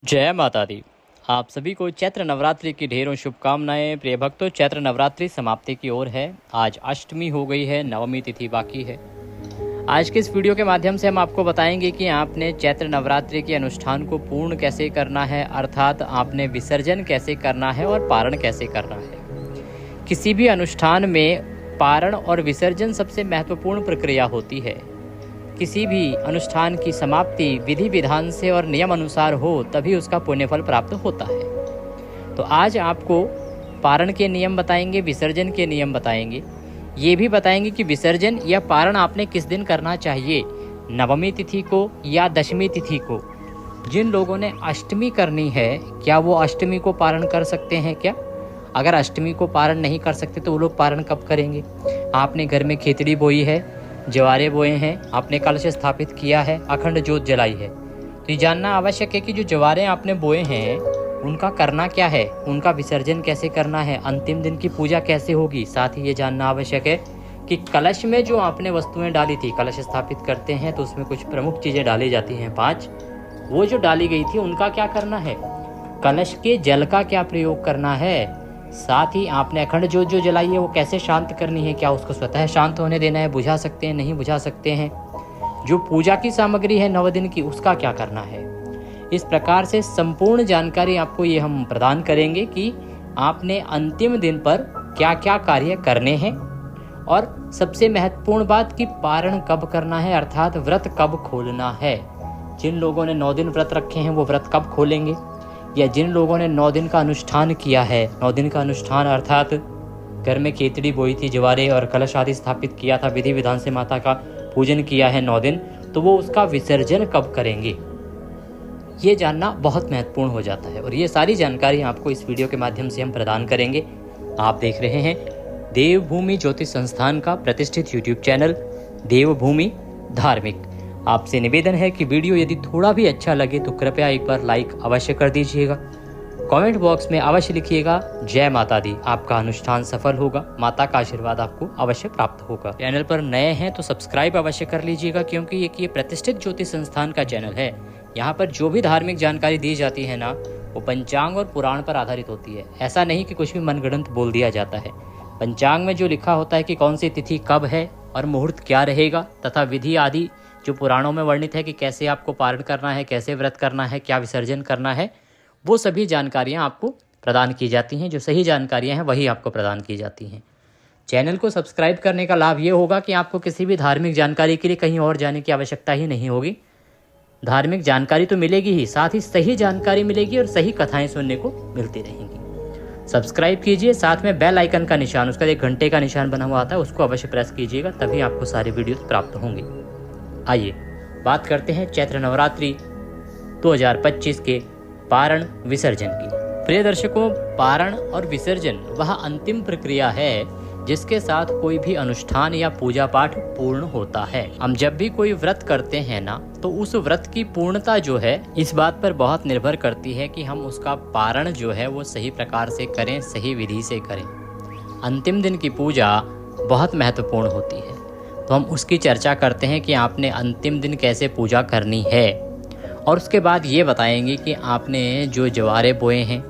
जय माता दी। आप सभी को चैत्र नवरात्रि की ढेरों शुभकामनाएं। प्रिय भक्तों, चैत्र नवरात्रि समाप्ति की ओर है। आज अष्टमी हो गई है, नवमी तिथि बाकी है। आज के इस वीडियो के माध्यम से हम आपको बताएंगे कि आपने चैत्र नवरात्रि के अनुष्ठान को पूर्ण कैसे करना है, अर्थात आपने विसर्जन कैसे करना है और पारण कैसे करना है। किसी भी अनुष्ठान में पारण और विसर्जन सबसे महत्वपूर्ण प्रक्रिया होती है। किसी भी अनुष्ठान की समाप्ति विधि विधान से और नियम अनुसार हो तभी उसका पुण्यफल प्राप्त होता है। तो आज आपको पारण के नियम बताएंगे, विसर्जन के नियम बताएंगे। ये भी बताएंगे कि विसर्जन या पारण आपने किस दिन करना चाहिए, नवमी तिथि को या दशमी तिथि को। जिन लोगों ने अष्टमी करनी है, क्या वो अष्टमी को पारण कर सकते हैं क्या? अगर अष्टमी को पारण नहीं कर सकते तो वो लोग पारण कब करेंगे? आपने घर में खेतड़ी बोई है, जवारे बोए हैं, आपने कलश स्थापित किया है, अखंड ज्योत जलाई है, तो ये जानना आवश्यक है कि जो जवारे आपने बोए हैं उनका करना क्या है, उनका विसर्जन कैसे करना है, अंतिम दिन की पूजा कैसे होगी। साथ ही ये जानना आवश्यक है कि कलश में जो आपने वस्तुएं डाली थी, कलश स्थापित करते हैं तो उसमें कुछ प्रमुख चीज़ें डाली जाती हैं 5, वो जो डाली गई थी उनका क्या करना है, कलश के जल का क्या प्रयोग करना है। साथ ही आपने अखंड ज्योत जो जलाई है वो कैसे शांत करनी है, क्या उसको स्वतः शांत होने देना है, बुझा सकते हैं, नहीं बुझा सकते हैं। जो पूजा की सामग्री है 9 दिन की, उसका क्या करना है। इस प्रकार से संपूर्ण जानकारी आपको ये हम प्रदान करेंगे कि आपने अंतिम दिन पर क्या क्या कार्य करने हैं। और सबसे महत्वपूर्ण बात कि पारण कब करना है, अर्थात व्रत कब खोलना है। जिन लोगों ने 9 दिन व्रत रखे हैं वो व्रत कब खोलेंगे, या जिन लोगों ने 9 दिन का अनुष्ठान किया है, 9 दिन का अनुष्ठान अर्थात घर में खेतड़ी बोई थी, जवारे और कलश आदि स्थापित किया था, विधि विधान से माता का पूजन किया है 9 दिन, तो वो उसका विसर्जन कब करेंगे, ये जानना बहुत महत्वपूर्ण हो जाता है। और ये सारी जानकारी आपको इस वीडियो के माध्यम से हम प्रदान करेंगे। आप देख रहे हैं देवभूमि ज्योतिष संस्थान का प्रतिष्ठित यूट्यूब चैनल देवभूमि धार्मिक। आपसे निवेदन है कि वीडियो यदि थोड़ा भी अच्छा लगे तो कृपया एक बार लाइक अवश्य कर दीजिएगा। कमेंट बॉक्स में अवश्य लिखिएगा जय माता दी। आपका अनुष्ठान सफल होगा, माता का आशीर्वाद आपको अवश्य प्राप्त होगा। चैनल पर नए हैं तो सब्सक्राइब अवश्य कर लीजिएगा, क्योंकि ये प्रतिष्ठित ज्योतिष संस्थान का चैनल है। यहाँ पर जो भी धार्मिक जानकारी दी जाती है ना, वो पंचांग और पुराण पर आधारित होती है। ऐसा नहीं कि कुछ भी मनगढ़ंत बोल दिया जाता है। पंचांग में जो लिखा होता है कि कौन सी तिथि कब है और मुहूर्त क्या रहेगा, तथा विधि आदि जो पुराणों में वर्णित है कि कैसे आपको पारण करना है, कैसे व्रत करना है, क्या विसर्जन करना है, वो सभी जानकारियाँ आपको प्रदान की जाती हैं। जो सही जानकारियाँ हैं वही आपको प्रदान की जाती हैं। चैनल को सब्सक्राइब करने का लाभ ये होगा कि आपको किसी भी धार्मिक जानकारी के लिए कहीं और जाने की आवश्यकता ही नहीं होगी। धार्मिक जानकारी तो मिलेगी ही, साथ ही सही जानकारी मिलेगी और सही कथाएँ सुनने को मिलती रहेंगी। सब्सक्राइब कीजिए, साथ में बेल आइकन का निशान, उसका एक घंटे का निशान बना हुआ आता है, उसको अवश्य प्रेस कीजिएगा, तभी आपको सारे वीडियो प्राप्त होंगे। आइए बात करते हैं चैत्र नवरात्रि 2025 के पारण विसर्जन की। प्रिय दर्शकों, पारण और विसर्जन वह अंतिम प्रक्रिया है जिसके साथ कोई भी अनुष्ठान या पूजा पाठ पूर्ण होता है। हम जब भी कोई व्रत करते हैं ना, तो उस व्रत की पूर्णता जो है इस बात पर बहुत निर्भर करती है कि हम उसका पारण जो है वो सही प्रकार से करें, सही विधि से करें। अंतिम दिन की पूजा बहुत महत्वपूर्ण होती है, तो हम उसकी चर्चा करते हैं कि आपने अंतिम दिन कैसे पूजा करनी है। और उसके बाद ये बताएंगे कि आपने जो जवारे बोए हैं,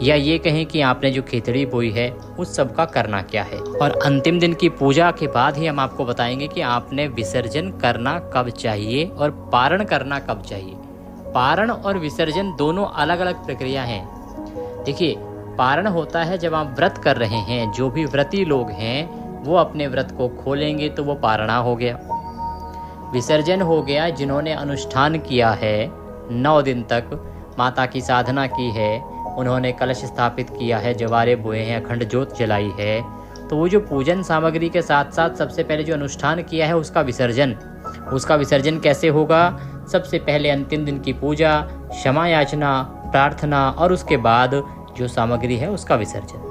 या ये कहें कि आपने जो खेतड़ी बोई है, उस सब का करना क्या है। और अंतिम दिन की पूजा के बाद ही हम आपको बताएंगे कि आपने विसर्जन करना कब चाहिए और पारण करना कब चाहिए। पारण और विसर्जन दोनों अलग अलग प्रक्रिया हैं। देखिए, पारण होता है जब आप व्रत कर रहे हैं, जो भी व्रती लोग हैं वो अपने व्रत को खोलेंगे तो वो पारणा हो गया। विसर्जन हो गया जिन्होंने अनुष्ठान किया है, 9 दिन तक माता की साधना की है, उन्होंने कलश स्थापित किया है, जवारे बोए हैं, अखंड ज्योत जलाई है, तो वो जो पूजन सामग्री के साथ साथ सबसे पहले जो अनुष्ठान किया है उसका विसर्जन कैसे होगा। सबसे पहले अंतिम दिन की पूजा, क्षमा याचना, प्रार्थना, और उसके बाद जो सामग्री है उसका विसर्जन।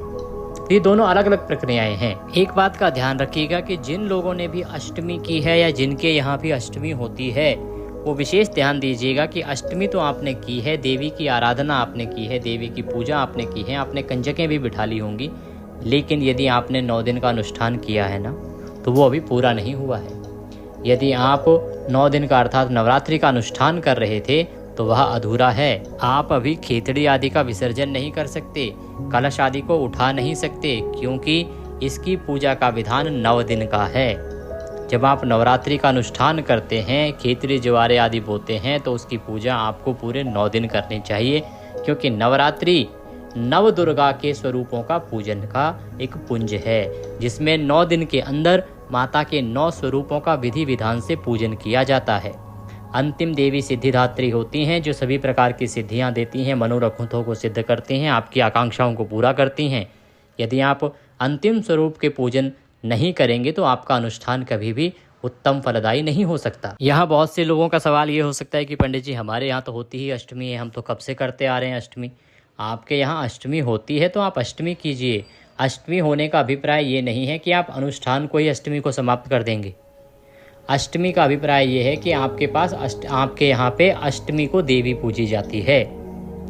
ये दोनों अलग अलग प्रक्रियाएं हैं। एक बात का ध्यान रखिएगा कि जिन लोगों ने भी अष्टमी की है या जिनके यहाँ भी अष्टमी होती है, वो विशेष ध्यान दीजिएगा कि अष्टमी तो आपने की है, देवी की आराधना आपने की है, देवी की पूजा आपने की है, आपने कंजकें भी बिठा ली होंगी, लेकिन यदि आपने 9 दिन का अनुष्ठान किया है ना, तो वो अभी पूरा नहीं हुआ है। यदि आप 9 दिन का अर्थात नवरात्रि का अनुष्ठान कर रहे थे तो वह अधूरा है। आप अभी खेतड़ी आदि का विसर्जन नहीं कर सकते, कलश आदि को उठा नहीं सकते, क्योंकि इसकी पूजा का विधान 9 दिन का है। जब आप नवरात्रि का अनुष्ठान करते हैं, खेतड़ी ज्वारे आदि बोते हैं, तो उसकी पूजा आपको पूरे 9 दिन करनी चाहिए, क्योंकि नवरात्रि नव दुर्गा के स्वरूपों का पूजन का एक पुंज है, जिसमें 9 दिन के अंदर माता के 9 स्वरूपों का विधि विधान से पूजन किया जाता है। अंतिम देवी सिद्धिदात्री होती हैं, जो सभी प्रकार की सिद्धियां देती हैं, मनोरथों को सिद्ध करती हैं, आपकी आकांक्षाओं को पूरा करती हैं। यदि आप अंतिम स्वरूप के पूजन नहीं करेंगे तो आपका अनुष्ठान कभी भी उत्तम फलदायी नहीं हो सकता। यहाँ बहुत से लोगों का सवाल ये हो सकता है कि पंडित जी, हमारे यहाँ तो होती ही अष्टमी है, हम तो कब से करते आ रहे हैं अष्टमी। आपके यहाँ अष्टमी होती है तो आप अष्टमी कीजिए। अष्टमी होने का अभिप्राय ये नहीं है कि आप अनुष्ठान को ही अष्टमी को समाप्त कर देंगे। अष्टमी का अभिप्राय ये है कि आपके पास आपके यहाँ पे अष्टमी को देवी पूजी जाती है,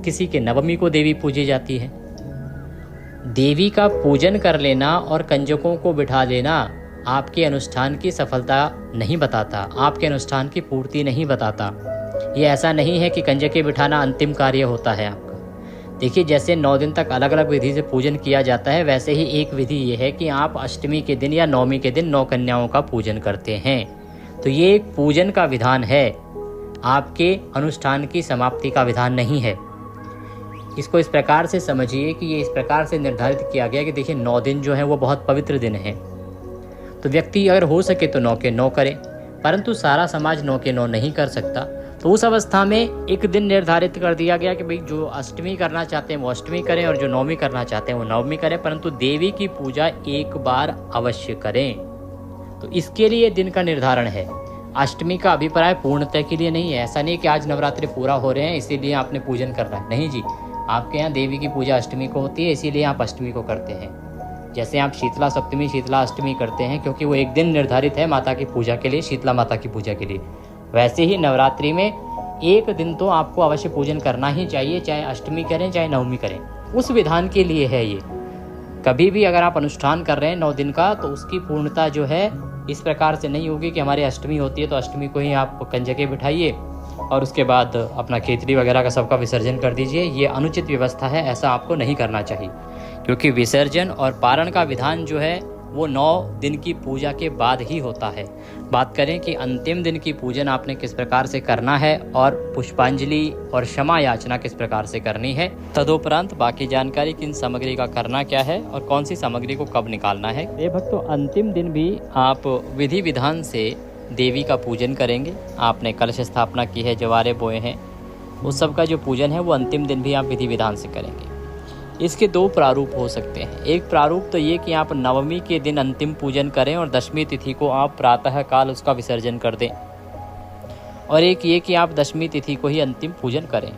किसी के नवमी को देवी पूजी जाती है। देवी का पूजन कर लेना और कंजकों को बिठा लेना आपके अनुष्ठान की सफलता नहीं बताता, आपके अनुष्ठान की पूर्ति नहीं बताता। ये ऐसा नहीं है कि कंजके बिठाना अंतिम कार्य होता है आपका। देखिए, जैसे 9 दिन तक अलग अलग विधि से पूजन किया जाता है, वैसे ही एक विधि ये है कि आप अष्टमी के दिन या नवमी के दिन 9 कन्याओं का पूजन करते हैं। तो ये एक पूजन का विधान है, आपके अनुष्ठान की समाप्ति का विधान नहीं है। इसको इस प्रकार से समझिए कि ये इस प्रकार से निर्धारित किया गया कि देखिए 9 दिन जो है वो बहुत पवित्र दिन है, तो व्यक्ति अगर हो सके तो 9 के 9 करे, परंतु सारा समाज 9 के 9 नहीं कर सकता। तो उस अवस्था में एक दिन निर्धारित कर दिया गया कि भाई जो अष्टमी करना चाहते हैं वो अष्टमी करें और जो नवमी करना चाहते हैं वो नवमी करें, परंतु देवी की पूजा एक बार अवश्य करें। तो इसके लिए दिन का निर्धारण है। अष्टमी का अभिप्राय पूर्णतः के लिए नहीं है। ऐसा नहीं कि आज नवरात्रि पूरा हो रहे हैं इसीलिए आपने पूजन करना है, नहीं जी। आपके यहाँ देवी की पूजा अष्टमी को होती है, इसीलिए आप अष्टमी को करते हैं। जैसे आप शीतला सप्तमी, शीतला अष्टमी करते हैं क्योंकि वो एक दिन निर्धारित है माता की पूजा के लिए, शीतला माता की पूजा के लिए, वैसे ही नवरात्रि में एक दिन तो आपको अवश्य पूजन करना ही चाहिए, चाहे अष्टमी करें चाहे नवमी करें। उस विधान के लिए है ये। कभी भी अगर आप अनुष्ठान कर रहे हैं 9 दिन का, तो उसकी पूर्णता जो है इस प्रकार से नहीं होगी कि हमारी अष्टमी होती है तो अष्टमी को ही आप कंजके बिठाइए और उसके बाद अपना खेतड़ी वगैरह का सबका विसर्जन कर दीजिए। ये अनुचित व्यवस्था है, ऐसा आपको नहीं करना चाहिए, क्योंकि विसर्जन और पारण का विधान जो है वो 9 दिन की पूजा के बाद ही होता है। बात करें कि अंतिम दिन की पूजन आपने किस प्रकार से करना है और पुष्पांजलि और क्षमा याचना किस प्रकार से करनी है, तदुपरांत बाकी जानकारी किन सामग्री का करना क्या है और कौन सी सामग्री को कब निकालना है। ये भक्तों, अंतिम दिन भी आप विधि विधान से देवी का पूजन करेंगे। आपने कलश स्थापना की है, जवारे बोए हैं, उस सब का जो पूजन है वो अंतिम दिन भी आप विधि विधान से करेंगे। इसके 2 प्रारूप हो सकते हैं। एक प्रारूप तो ये कि आप नवमी के दिन अंतिम पूजन करें और दशमी तिथि को आप प्रातः काल उसका विसर्जन कर दें, और एक ये कि आप दशमी तिथि को ही अंतिम पूजन करें।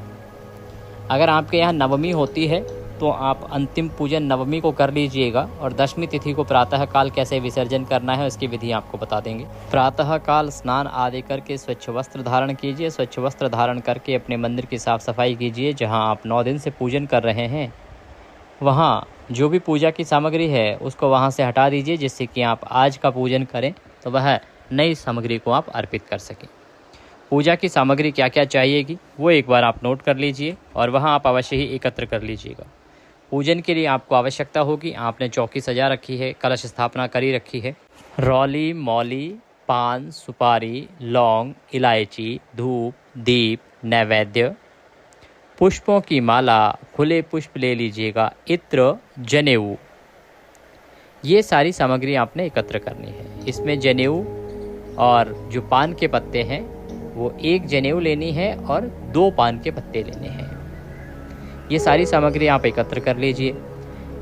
अगर आपके यहाँ नवमी होती है तो आप अंतिम पूजन नवमी को कर लीजिएगा और दशमी तिथि को प्रातः काल कैसे विसर्जन करना है उसकी विधि आपको बता देंगे। प्रातः काल स्नान आदि करके स्वच्छ वस्त्र धारण कीजिए। स्वच्छ वस्त्र धारण करके अपने मंदिर की साफ सफाई कीजिए। जहाँ आप 9 दिन से पूजन कर रहे हैं वहाँ जो भी पूजा की सामग्री है उसको वहाँ से हटा दीजिए, जिससे कि आप आज का पूजन करें तो वह नई सामग्री को आप अर्पित कर सकें। पूजा की सामग्री क्या क्या चाहिएगी वो एक बार आप नोट कर लीजिए और वहाँ आप अवश्य ही एकत्र कर लीजिएगा। पूजन के लिए आपको आवश्यकता होगी, आपने चौकी सजा रखी है, कलश स्थापना करी रखी है, रौली, मौली, पान, सुपारी, लौंग, इलायची, धूप, दीप, नैवेद्य, पुष्पों की माला, खुले पुष्प ले लीजिएगा, इत्र, जनेऊ, ये सारी सामग्री आपने एकत्र करनी है। इसमें जनेऊ और जो पान के पत्ते हैं वो 1 जनेऊ लेनी है और 2 पान के पत्ते लेने हैं। ये सारी सामग्री आप एकत्र कर लीजिए।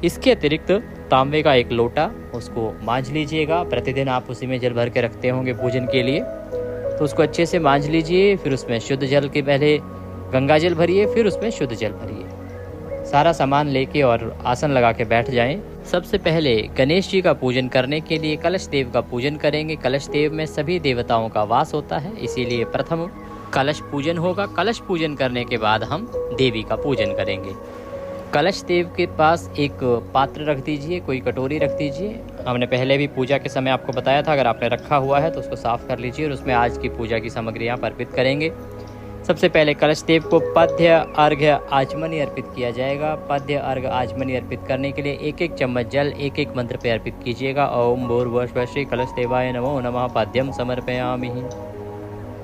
इसके अतिरिक्त तांबे का 1 लोटा, उसको मांझ लीजिएगा। प्रतिदिन आप उसी में जल भर के रखते होंगे पूजन के लिए, तो उसको अच्छे से मांझ लीजिए। फिर उसमें शुद्ध जल के पहले गंगा जल भरिए, फिर उसमें शुद्ध जल भरिए। सारा सामान लेके और आसन लगा के बैठ जाएं। सबसे पहले गणेश जी का पूजन करने के लिए कलश देव का पूजन करेंगे। कलश देव में सभी देवताओं का वास होता है, इसीलिए प्रथम कलश पूजन होगा। कलश पूजन करने के बाद हम देवी का पूजन करेंगे। कलश देव के पास एक पात्र रख दीजिए, कोई कटोरी रख दीजिए। हमने पहले भी पूजा के समय आपको बताया था, अगर आपने रखा हुआ है तो उसको साफ कर लीजिए और उसमें आज की पूजा की सामग्री आप अर्पित करेंगे। सबसे पहले कलश देव को पद्य अर्घ्य आचमनी अर्पित किया जाएगा। पद्य अर्घ्य आचमनी अर्पित करने के लिए एक एक चम्मच जल एक एक मंत्र पे अर्पित कीजिएगा। ओम भूर्भुवः श्री कलश देवाय नमो नमः पद्यम समर्पयामि।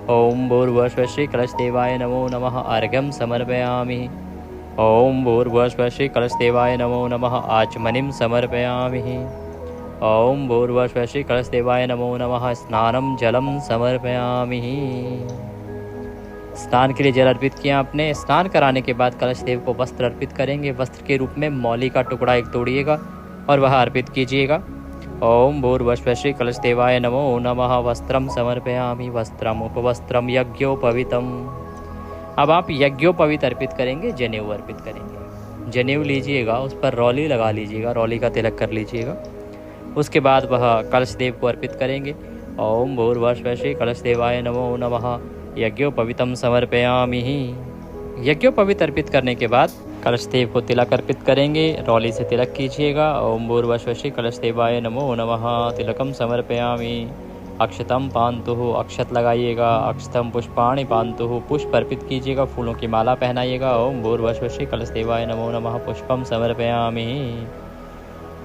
ओम भूर्भुवः श्री कलश देवाय नमो नमः अर्घ्यम समर्पयामि। ओम भूर्भुवः श्री कलश देवाय नमो नमः आचमनीं समर्पयामि। ओम भूर्भुवः श्री कलश देवाय नमो नमः स्नानं जलं समर्पयामि। स्नान के लिए जल अर्पित किया आपने। स्नान कराने के बाद कलश देव को वस्त्र अर्पित करेंगे। वस्त्र के रूप में मौली का टुकड़ा एक तोड़िएगा और वह अर्पित कीजिएगा। ओम भूर्भुवः श्री कलश देवाय नमो नमः वस्त्रम समर्पयामि। वस्त्रम उपवस्त्रम यज्ञोपवीतम। अब आप यज्ञोपवीत अर्पित करेंगे, जनेऊ अर्पित करेंगे। जनेऊ लीजिएगा, उस पर रौली लगा लीजिएगा, रौली का तिलक कर लीजिएगा। उसके बाद वह कलश देव को अर्पित करेंगे। ओम भूर्भुवः श्री कलश देवाय नमो नमः यज्ञोपवीतम समर्पयामि। यज्ञोपवीत अर्पित करने के बाद कलश देव को तिलक अर्पित करेंगे, रौली से तिलक कीजिएगा। ओम भूर्भुवः श्री कलश देवाय नमो नमः तिलकम समर्पयामि। अक्षतम पान्तुः, अक्षत लगाइएगा। अक्षतम पुष्पाणि पान्तुः, पुष्प अर्पित कीजिएगा, फूलों की माला पहनाइएगा। ओम भूर्भुवः श्री कलश देवाय नमो नमः पुष्पम समर्पयामि।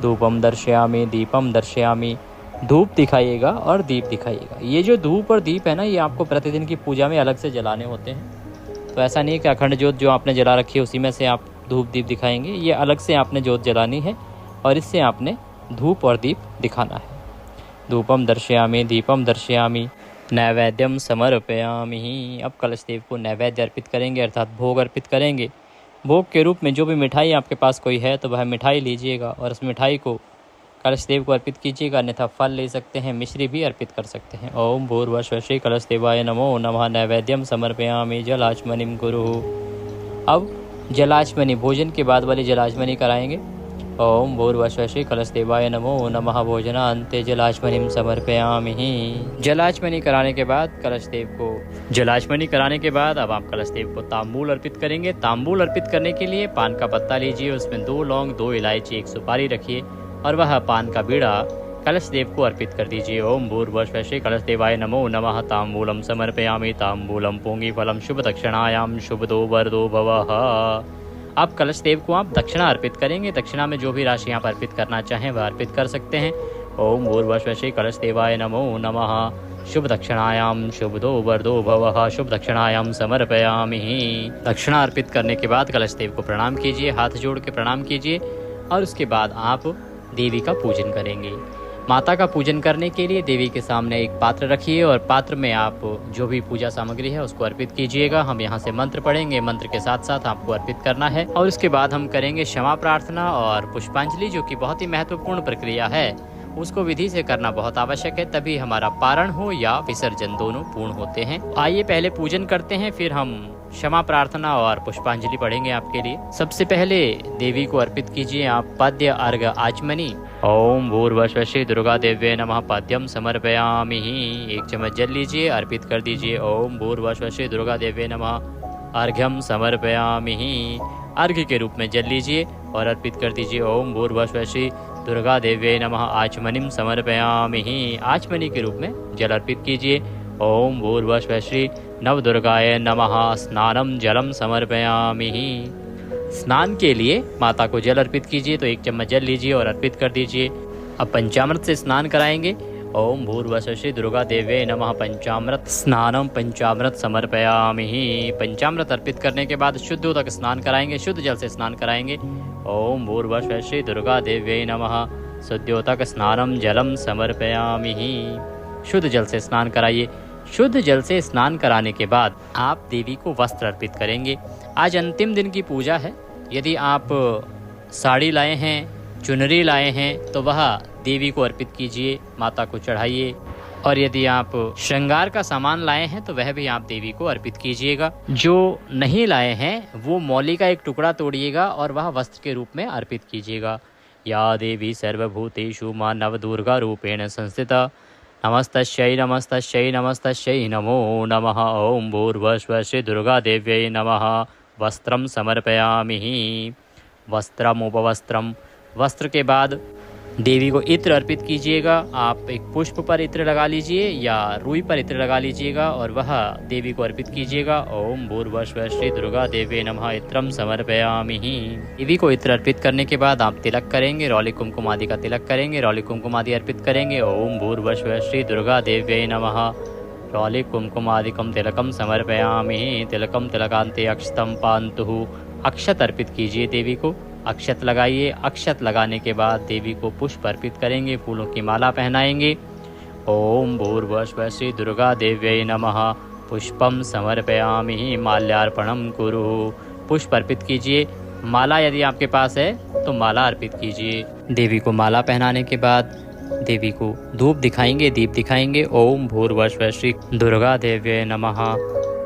धूपम दर्शयामि दीपम दर्शयामि। धूप दिखाइएगा और दीप दिखाइएगा। ये जो धूप और दीप है ना, ये आपको प्रतिदिन की पूजा में अलग से जलाने होते हैं। तो ऐसा नहीं कि अखंड ज्योत जो आपने जला रखी है उसी में से आप धूप दीप दिखाएंगे। ये अलग से आपने ज्योत जलानी है और इससे आपने धूप और दीप दिखाना है। धूपम दर्शयामि दीपम दर्शयामि नैवेद्यम समर्पयामि। अब कलश देव को नैवेद्य अर्पित करेंगे, अर्थात भोग अर्पित करेंगे। भोग के रूप में जो भी मिठाई आपके पास कोई है तो वह मिठाई लीजिएगा और उस मिठाई को कलश देव को अर्पित कीजिएगा। अन्यथा फल ले सकते हैं, मिश्री भी अर्पित कर सकते हैं। ओम भूर्भुवः श्री कलश देवाय नमो नमः नैवेद्यम समर्पयामि जलाचमनीं कुरु। अब जलाचमनी, भोजन के बाद वाली जलाचमनी कराएंगे। ओम भूर्भुवः श्री कलश देवाय नमो नमः भोजनान्ते जलाचमनीं समर्पयामि। जलाचमनी कराने के बाद कलश देव को जलाचमनी कराने के बाद अब आप कलश देव को तांबूल अर्पित करेंगे। तांबूल अर्पित करने के लिए पान का पत्ता लीजिए, उसमें 2 लौंग 2 इलायची 1 सुपारी रखिए और वह पान का बीड़ा कलश देव को अर्पित कर दीजिए। ओम भूर्भुवः श्री कलश देवाय नमो नमः तांबूलम समर्पयामि। तांबूलम पूंगी फलम शुभ दक्षिणायाम शुभदो वरदो भवः। अब कलश देव को आप दक्षिणा अर्पित करेंगे। दक्षिणा में जो भी राशि आप अर्पित करना चाहें वह अर्पित कर सकते हैं। ओम भूर्भुवः श्री कलश देवाय नमो नमः शुभ दक्षिणायाम शुभदो वरदो भवः। शुभ दक्षिणायाम समर्पयामि। दक्षिणा अर्पित करने के बाद कलश देव को प्रणाम कीजिए, हाथ जोड़ के प्रणाम कीजिए और उसके बाद आप देवी का पूजन करेंगे। माता का पूजन करने के लिए देवी के सामने एक पात्र रखिए और पात्र में आप जो भी पूजा सामग्री है उसको अर्पित कीजिएगा। हम यहाँ से मंत्र पढ़ेंगे, मंत्र के साथ साथ आपको अर्पित करना है और उसके बाद हम करेंगे क्षमा प्रार्थना और पुष्पांजलि, जो कि बहुत ही महत्वपूर्ण प्रक्रिया है। उसको विधि से करना बहुत आवश्यक है, तभी हमारा पारण हो या विसर्जन दोनों पूर्ण होते हैं। आइए पहले पूजन करते हैं, फिर हम क्षमा प्रार्थना और पुष्पांजलि पढ़ेंगे आपके लिए। सबसे पहले देवी को अर्पित कीजिए आप पद्य अर्घ्य आचमनी। ओम भूर्भुवः श्री दुर्गा देव्ये नमः पद्यम समर्पयामि। 1 चम्मच जल लीजिए, अर्पित कर दीजिए। ओम भूर्भुवः श्री दुर्गा देव्ये नमः अर्घ्यम समर्पयामि। अर्घ्य के रूप में जल लीजिए और अर्पित कर दीजिए। ओम भूर्भुवः श्री दुर्गा देव्ये नमः आचमनीं समर्पयामि। आचमनी के रूप में जल अर्पित कीजिए। ओम भूर्भुवः श्री नवदुर्गाय नमः स्नानं जलम समर्पयामि। स्नान के लिए माता को जल अर्पित कीजिए, तो 1 चम्मच जल लीजिए और अर्पित कर दीजिए। अब पंचामृत से स्नान कराएंगे। ओम भूर्भुवः श्री दुर्गा देव्ये नमः पंचामृत स्नानम पंचामृत समर्पयामि। पंचामृत अर्पित करने के बाद शुद्धोदक स्नान कराएंगे, शुद्ध जल से स्नान कराएंगे। ओम भूर्भुवः श्री दुर्गा देव्ये नमः शुद्धोदक स्नानम जलम समर्पयामि। शुद्ध जल से स्नान कराइए। शुद्ध जल से स्नान कराने के बाद आप देवी को वस्त्र अर्पित करेंगे। आज अंतिम दिन की पूजा है। यदि आप साड़ी लाए हैं, चुनरी लाए हैं तो वह देवी को अर्पित कीजिए, माता को चढ़ाइए। और यदि आप श्रृंगार का सामान लाए हैं तो वह भी आप देवी को अर्पित कीजिएगा। जो नहीं लाए हैं वो मौली का एक टुकड़ा तोड़िएगा और वह वस्त्र के रूप में अर्पित कीजिएगा। या देवी सर्वभूतेषु मां नवदुर्गा रूपेण संस्थिता नमस्तस्यै नमस्तस्यै नमस्तस्यै नमो नमः। ओम भूर्भुवः श्री दुर्गा देव्यै नमः वस्त्रम समर्पयामि। वस्त्रम उपवस्त्रम, वस्त्र के बाद देवी को इत्र अर्पित कीजिएगा। आप एक पुष्प पर इत्र लगा लीजिए या रुई पर इत्र लगा लीजिएगा और वह देवी को अर्पित कीजिएगा। ओम भूर्भुवः श्री दुर्गा देवे नमः इत्रम समर्पयामि। देवी को इत्र अर्पित करने के बाद आप तिलक करेंगे, रौली कुमकुम आदि का तिलक करेंगे, रौली कुमकुम आदि अर्पित करेंगे। ओम भूर्भुवः श्री दुर्गा देवे नमः रौली कुमकुम आदिकम तिलकम समर्पयामि। तिलकम तिलकांते अक्षतम पान्तु। अक्षत अर्पित कीजिए देवी को, अक्षत लगाइए। अक्षत लगाने के बाद देवी को पुष्प अर्पित करेंगे, फूलों की माला पहनाएंगे। ओम भूर्भुवः श्री दुर्गा देव्यै नमः पुष्पम समर्पयामि माल्यार्पणम कुरु। पुष्प अर्पित कीजिए। माला यदि आपके पास है तो माला अर्पित कीजिए। देवी को माला पहनाने के बाद देवी को धूप दिखाएंगे, दीप दिखाएंगे। ओम भूर्भुवः श्री दुर्गा देव्यै नमः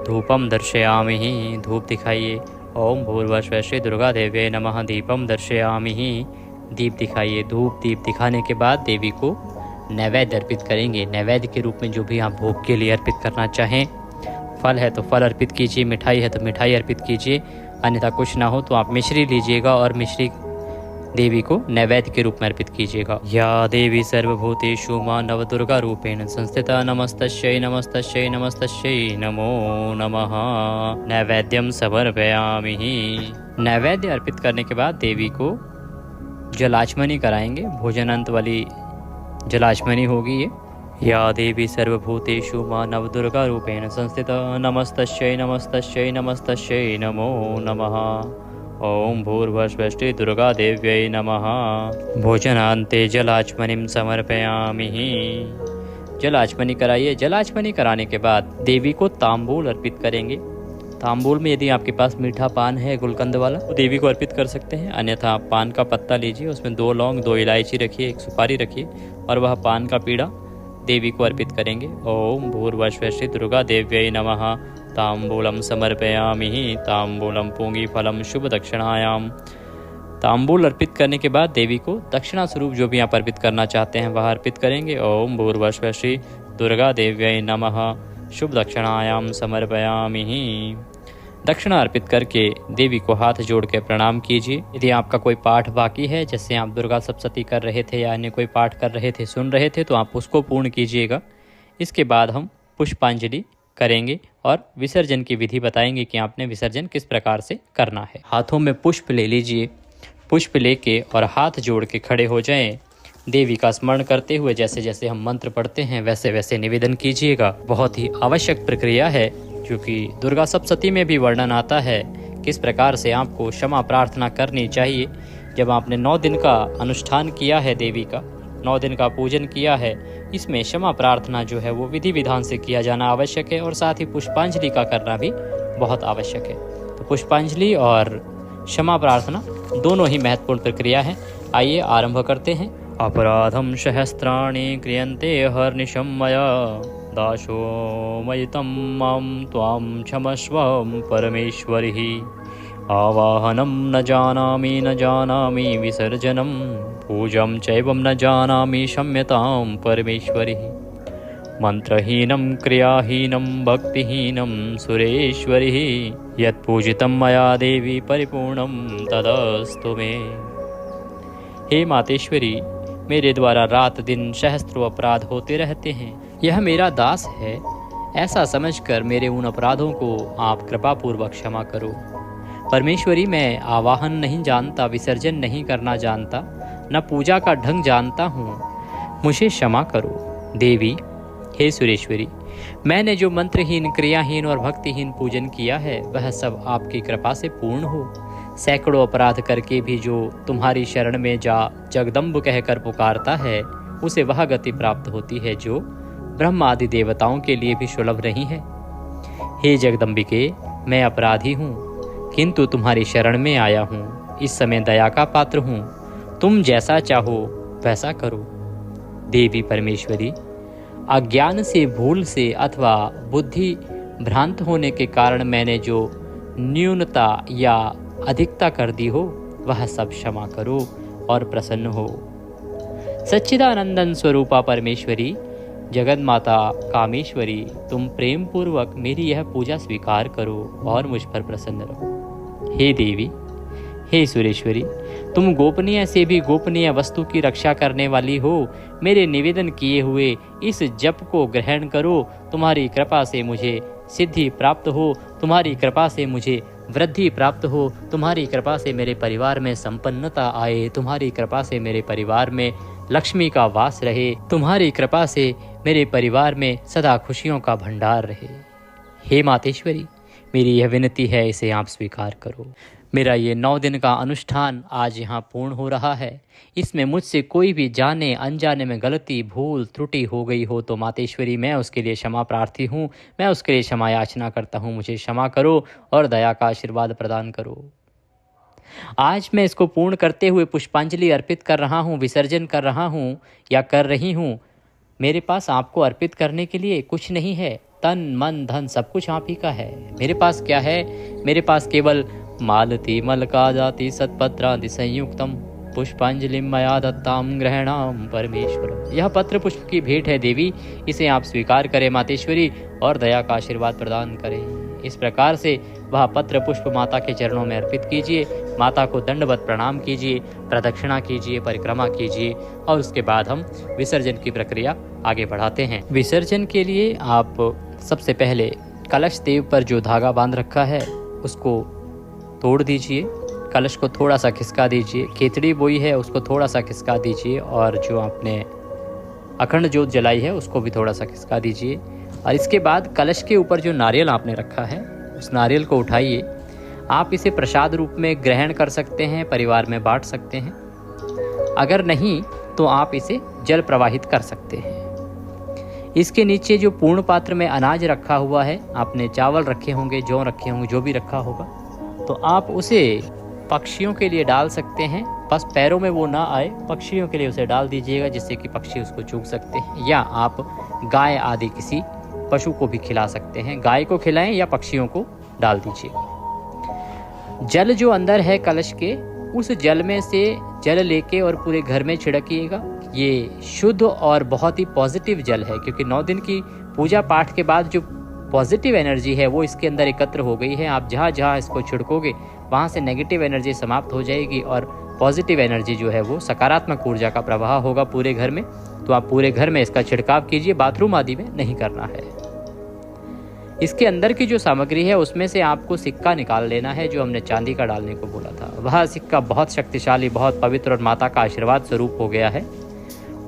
धूपम दर्शयामि। धूप दिखाइए। ओम भूर्भुवः श्री दुर्गा देव्यै नमः दीपम दर्शयामि। दीप दिखाइए। धूप दीप दिखाने के बाद देवी को नैवेद्य अर्पित करेंगे। नैवेद्य के रूप में जो भी आप भोग के लिए अर्पित करना चाहें, फल है तो फल अर्पित कीजिए, मिठाई है तो मिठाई अर्पित कीजिए। अन्यथा कुछ ना हो तो आप मिश्री लीजिएगा और मिश्री देवी को नैवेद्य के रूप में अर्पित कीजिएगा। या देवी सर्वभूतेषु मां नवदुर्गा रूपेण संस्थिता नमस्तस्यै नमस्तस्यै नमस्तस्यै नमो नमः। नैवेद्यम समर्पयामि। नैवेद्य अर्पित करने के बाद देवी को जलाचमनी कराएंगे। भोजनांत वाली जलाचमनी होगी ये। या देवी सर्वभूतेषु मां नवदुर्गा रूपेण संस्थिता नमस्तस्यै नमस्तस्यै नमस्तस्यै नमो नमः। ओम भूर्भुवः श्री दुर्गा देव्यै नमः भोजनान्ते जलाचमनिं समर्पयामि। जलाचमनी कराइए। जलाचमनी कराने के बाद देवी को तांबूल अर्पित करेंगे। तांबूल में यदि आपके पास मीठा पान है गुलकंद वाला तो देवी को अर्पित कर सकते हैं, अन्यथा आप पान का पत्ता लीजिए, उसमें 2 लौंग 2 इलायची रखिए, 1 सुपारी रखिए और वह पान का पीड़ा देवी को अर्पित करेंगे। ओम भूर्भुवः श्री दुर्गा देव्यै नमः तांबूलम समर्पयामि। तांबूलम पूंगी फलम शुभ दक्षिणायाम। तांबूल अर्पित करने के बाद देवी को दक्षिणा स्वरूप जो भी आप अर्पित करना चाहते हैं वह अर्पित करेंगे। ओम भूर्भुवः श्री दुर्गा देव्यै नमः शुभ दक्षिणायाम समर्पयामि। दक्षिणा अर्पित करके देवी को हाथ जोड़ के प्रणाम कीजिए। यदि आपका कोई पाठ बाकी है, जैसे आप दुर्गा सप्तशती कर रहे थे या अन्य कोई पाठ कर रहे थे, सुन रहे थे, तो आप उसको पूर्ण कीजिएगा। इसके बाद हम पुष्पांजलि करेंगे और विसर्जन की विधि बताएंगे कि आपने विसर्जन किस प्रकार से करना है। हाथों में पुष्प ले लीजिए। पुष्प लेके और हाथ जोड़ के खड़े हो जाएं। देवी का स्मरण करते हुए जैसे जैसे हम मंत्र पढ़ते हैं वैसे वैसे निवेदन कीजिएगा। बहुत ही आवश्यक प्रक्रिया है, क्योंकि दुर्गा सप्तशती में भी वर्णन आता है किस प्रकार से आपको क्षमा प्रार्थना करनी चाहिए। जब आपने 9 दिन का अनुष्ठान किया है, देवी का 9 दिन का पूजन किया है, इसमें क्षमा प्रार्थना जो है वो विधि विधान से किया जाना आवश्यक है और साथ ही पुष्पांजलि का करना भी बहुत आवश्यक है। तो पुष्पांजलि और क्षमा प्रार्थना दोनों ही महत्वपूर्ण प्रक्रिया है। आइए आरंभ करते हैं। अपराधम सहस्राणि क्रियन्ते हर्निशं मया दाशो मयितं मां त्वां क्षमस्व परमेश्वरी। आवाहनं न जानामि विसर्जनं पूजं चैवं न जानामि क्षम्यतां परमेश्वरी। मंत्रहीनं क्रियाहीनं भक्तिहीनं सुरेश्वरी। यत्पूजितं मया देवी परिपूर्णं तदस्तु मे। हे मातेश्वरी, मेरे द्वारा रात दिन सहस्त्रों अपराध होते रहते हैं। यह मेरा दास है, ऐसा समझकर मेरे उन अपराधों को आप कृपापूर्वक क्षमा करो। परमेश्वरी, मैं आवाहन नहीं जानता, विसर्जन नहीं करना जानता, न पूजा का ढंग जानता हूँ, मुझे क्षमा करो। देवी, हे सुरेश्वरी, मैंने जो मंत्रहीन क्रियाहीन और भक्तिहीन पूजन किया है वह सब आपकी कृपा से पूर्ण हो। सैकड़ों अपराध करके भी जो तुम्हारी शरण में जा जगदम्ब कहकर पुकारता है उसे वह गति प्राप्त होती है जो ब्रह्म आदि देवताओं के लिए भी सुलभ नहीं है। हे जगदम्बिके, मैं अपराधी हूँ, किंतु तुम्हारी शरण में आया हूँ। इस समय दया का पात्र हूँ, तुम जैसा चाहो वैसा करो। देवी परमेश्वरी, अज्ञान से, भूल से अथवा बुद्धि भ्रांत होने के कारण मैंने जो न्यूनता या अधिकता कर दी हो वह सब क्षमा करो और प्रसन्न हो। सच्चिदानंदन स्वरूपा परमेश्वरी, जगत माता कामेश्वरी, तुम प्रेम पूर्वक मेरी यह पूजा स्वीकार करो और मुझ पर प्रसन्न रहो। हे देवी, हे सुरेश्वरी, तुम गोपनीय से भी गोपनीय वस्तु की रक्षा करने वाली हो। मेरे निवेदन किए हुए इस जप को ग्रहण करो। तुम्हारी कृपा से मुझे सिद्धि प्राप्त हो, तुम्हारी कृपा से मुझे वृद्धि प्राप्त हो, तुम्हारी कृपा से मेरे परिवार में संपन्नता आए, तुम्हारी कृपा से मेरे परिवार में लक्ष्मी का वास रहे, तुम्हारी कृपा से मेरे परिवार में सदा खुशियों का भंडार रहे। हे मातेश्वरी, मेरी यह विनती है, इसे आप स्वीकार करो। मेरा ये 9 दिन का अनुष्ठान आज यहाँ पूर्ण हो रहा है। इसमें मुझसे कोई भी जाने अनजाने में गलती भूल त्रुटि हो गई हो तो मातेश्वरी मैं उसके लिए क्षमा प्रार्थी हूँ, मैं उसके लिए क्षमा याचना करता हूँ। मुझे क्षमा करो और दया का आशीर्वाद प्रदान करो। आज मैं इसको पूर्ण करते हुए पुष्पांजलि अर्पित कर रहा हूँ, विसर्जन कर रहा हूँ या कर रही हूँ। मेरे पास आपको अर्पित करने के लिए कुछ नहीं है, तन मन धन सब कुछ आप ही का है। मेरे पास क्या है? मेरे पास केवल मालती मलका जाति सत्पत्रादि संयुक्तम पुष्पांजलि मया दत्ताम ग्रहणाम परमेश्वर। यह पत्र पुष्प की भेंट है देवी, इसे आप स्वीकार करें मातेश्वरी और दया का आशीर्वाद प्रदान करें। इस प्रकार से वह पत्र पुष्प माता के चरणों में अर्पित कीजिए, माता को दंडवत प्रणाम कीजिए, प्रदक्षिणा कीजिए, परिक्रमा कीजिए और उसके बाद हम विसर्जन की प्रक्रिया आगे बढ़ाते हैं। विसर्जन के लिए आप सबसे पहले कलश देव पर जो धागा बांध रखा है उसको तोड़ दीजिए, कलश को थोड़ा सा खिसका दीजिए, केतड़ी बोई है उसको थोड़ा सा खिसका दीजिए और जो आपने अखंड ज्योत जलाई है उसको भी थोड़ा सा खिसका दीजिए। और इसके बाद कलश के ऊपर जो नारियल आपने रखा है उस नारियल को उठाइए। आप इसे प्रसाद रूप में ग्रहण कर सकते हैं, परिवार में बांट सकते हैं, अगर नहीं तो आप इसे जल प्रवाहित कर सकते हैं। इसके नीचे जो पूर्ण पात्र में अनाज रखा हुआ है, आपने चावल रखे होंगे, जौ रखे होंगे, जो भी रखा होगा, तो आप उसे पक्षियों के लिए डाल सकते हैं। बस पैरों में वो ना आए, पक्षियों के लिए उसे डाल दीजिएगा जिससे कि पक्षी उसको चूग सकते हैं। या आप गाय आदि किसी पशु को भी खिला सकते हैं, गाय को खिलाएं या पक्षियों को डाल दीजिए। जल जो अंदर है कलश के, उस जल में से जल लेके और पूरे घर में छिड़किएगा। ये शुद्ध और बहुत ही पॉजिटिव जल है, क्योंकि 9 दिन की पूजा पाठ के बाद जो पॉजिटिव एनर्जी है वो इसके अंदर एकत्र हो गई है। आप जहाँ जहाँ इसको छिड़कोगे वहाँ से नेगेटिव एनर्जी समाप्त हो जाएगी और पॉजिटिव एनर्जी जो है वो सकारात्मक ऊर्जा का प्रवाह होगा पूरे घर में। तो आप पूरे घर में इसका छिड़काव कीजिए, बाथरूम आदि में नहीं करना है। इसके अंदर की जो सामग्री है उसमें से आपको सिक्का निकाल लेना है, जो हमने चांदी का डालने को बोला था। वह सिक्का बहुत शक्तिशाली, बहुत पवित्र और माता का आशीर्वाद स्वरूप हो गया है।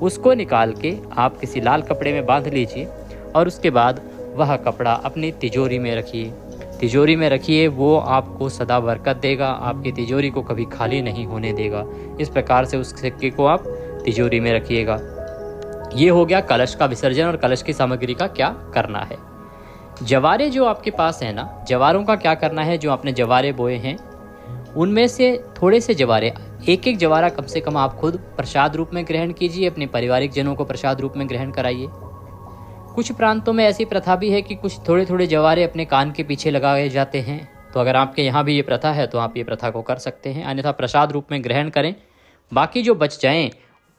उसको निकाल के आप किसी लाल कपड़े में बांध लीजिए और उसके बाद वह कपड़ा अपनी तिजोरी में रखिए। तिजोरी में रखिए, वो आपको सदा बरकत देगा, आपकी तिजोरी को कभी खाली नहीं होने देगा। इस प्रकार से उस सिक्के को आप तिजोरी में रखिएगा। ये हो गया कलश का विसर्जन और कलश की सामग्री का क्या करना है। जवारे जो आपके पास है ना, जवारों का क्या करना है। जो आपने जवारे बोए हैं उनमें से थोड़े से जवारे, एक एक जवारा कम से कम आप खुद प्रसाद रूप में ग्रहण कीजिए, अपने पारिवारिक जनों को प्रसाद रूप में ग्रहण कराइए। कुछ प्रांतों में ऐसी प्रथा भी है कि कुछ थोड़े थोड़े जवारे अपने कान के पीछे लगाए जाते हैं। तो अगर आपके यहाँ भी ये प्रथा है तो आप ये प्रथा को कर सकते हैं, अन्यथा प्रसाद रूप में ग्रहण करें। बाकी जो बच जाएं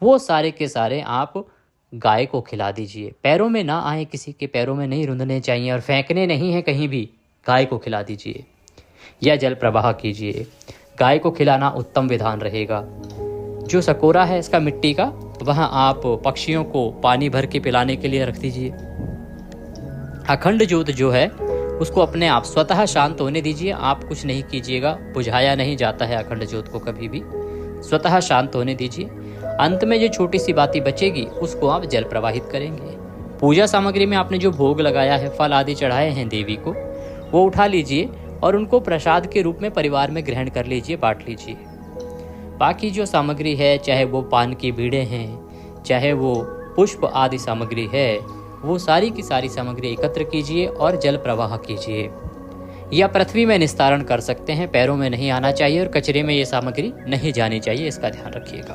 वो सारे के सारे आप गाय को खिला दीजिए। पैरों में ना आए, किसी के पैरों में नहीं रुंधने चाहिए और फेंकने नहीं है कहीं भी। गाय को खिला दीजिए या जल प्रवाह कीजिए। गाय को खिलाना उत्तम विधान रहेगा। जो सकोरा है इसका मिट्टी का, वहाँ आप पक्षियों को पानी भर के पिलाने के लिए रख दीजिए। अखंड ज्योत जो है उसको अपने आप स्वतः शांत होने दीजिए। आप कुछ नहीं कीजिएगा, बुझाया नहीं जाता है अखंड ज्योत को कभी भी, स्वतः शांत होने दीजिए। अंत में जो छोटी सी बाती बचेगी उसको आप जल प्रवाहित करेंगे। पूजा सामग्री में आपने जो भोग लगाया है, फल आदि चढ़ाए हैं देवी को, वो उठा लीजिए और उनको प्रसाद के रूप में परिवार में ग्रहण कर लीजिए, बांट लीजिए। बाकी जो सामग्री है, चाहे वो पान की बीड़े हैं, चाहे वो पुष्प आदि सामग्री है, वो सारी की सारी सामग्री एकत्र कीजिए और जल प्रवाह कीजिए। या पृथ्वी में निस्तारण कर सकते हैं, पैरों में नहीं आना चाहिए और कचरे में ये सामग्री नहीं जानी चाहिए, इसका ध्यान रखिएगा।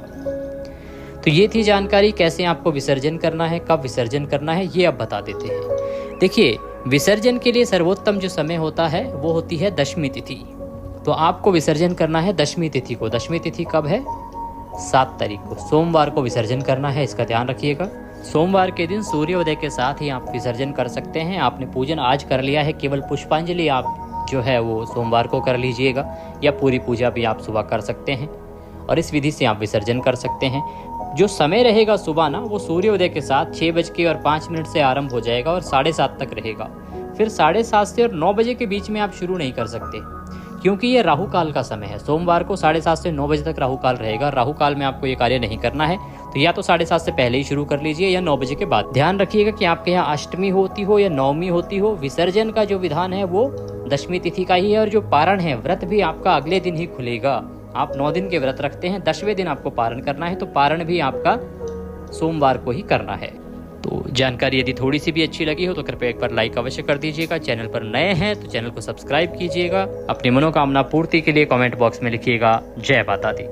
तो ये थी जानकारी कैसे आपको विसर्जन करना है, कब विसर्जन करना है, ये अब बता देते हैं। देखिए, विसर्जन के लिए सर्वोत्तम जो समय होता है वो होती है दशमी तिथि। तो आपको विसर्जन करना है दशमी तिथि को। दशमी तिथि कब है? 7 तारीख को, सोमवार को विसर्जन करना है, इसका ध्यान रखिएगा। सोमवार के दिन सूर्योदय के साथ ही आप विसर्जन कर सकते हैं। आपने पूजन आज कर लिया है, केवल पुष्पांजलि आप जो है वो सोमवार को कर लीजिएगा, या पूरी पूजा भी आप सुबह कर सकते हैं और इस विधि से आप विसर्जन कर सकते हैं। जो समय रहेगा सुबह ना, वो सूर्योदय के साथ 6:05 से आरंभ हो जाएगा और 7:30 तक रहेगा। फिर 7:30 से और 9 बजे के बीच में आप शुरू नहीं कर सकते, क्योंकि ये राहु काल का समय है। सोमवार को 7:30 से 9 बजे तक राहु काल रहेगा। राहु काल में आपको ये कार्य नहीं करना है, तो या तो 7:30 से पहले ही शुरू कर लीजिए या 9 बजे के बाद। ध्यान रखिएगा कि आपके यहाँ अष्टमी होती हो या नवमी होती हो, विसर्जन का जो विधान है वो दशमी तिथि का ही है। और जो पारण है, व्रत भी आपका अगले दिन ही खुलेगा। आप 9 दिन के व्रत रखते हैं, 10वें दिन आपको पारण करना है, तो पारण भी आपका सोमवार को ही करना है। तो जानकारी यदि थोड़ी सी भी अच्छी लगी हो तो कृपया एक बार लाइक अवश्य कर दीजिएगा। चैनल पर नए हैं तो चैनल को सब्सक्राइब कीजिएगा। अपनी मनोकामना पूर्ति के लिए कमेंट बॉक्स में लिखिएगा जय माता दी।